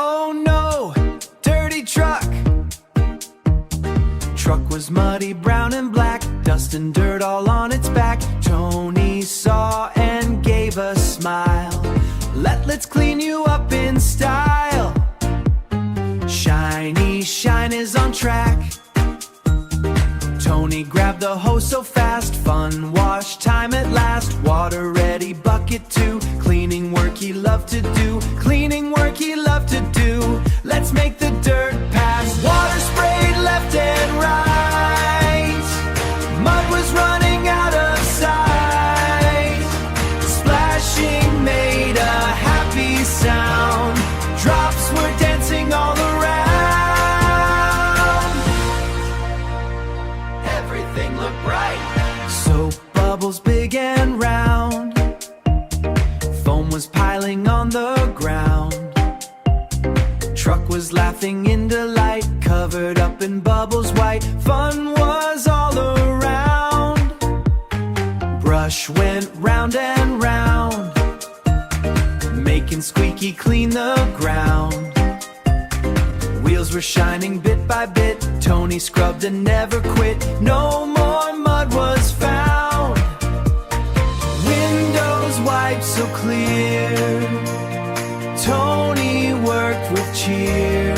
Oh no, dirty truck. Truck was muddy, brown and black, dust and dirt all on its back. Tony saw and gave a smile. Let's clean you up in style. Shiny shine is on track. Tony grabbed the hose so fast. Fun wash time at last. Water ready, bucket two. Cleaning work he loved to do. Cleaning work he loved to do. Let's make the dirt pass. Water sprayed left and right. Mud was running out of sight. Splashing made a happy sound. Drops were dancing all around. Everything looked bright. Soap bubbles big and round. Foam was piling on the ground. Truck was laughing in delight, covered up in bubbles white. Fun was all around. Brush went round and round, making squeaky clean the ground. Wheels were shining bit by bit. Tony scrubbed and never quit. No more mud was found. Windows wiped so clear. Tony worked with cheer.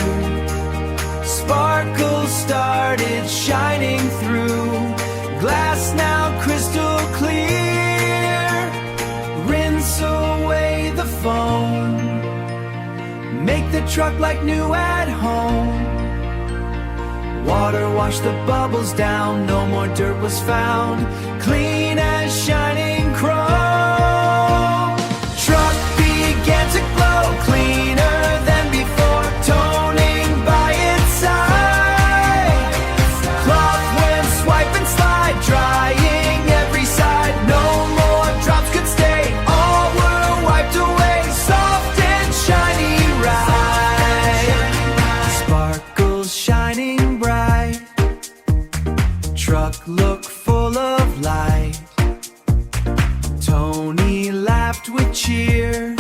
Sparkles started shining through. Glass now crystal clear. Rinse away the foam. Make the truck like new at home. Water washed the bubbles down. No more dirt was found. Clean as shining chrome. Truck began to glow, cleaner than before. Toning by its side. Cloth went swipe and slide, drying every side. No more drops could stay. All were wiped away. Soft and shiny right. Sparkles shining bright. Truck looked full of light. Tony laughed with cheer.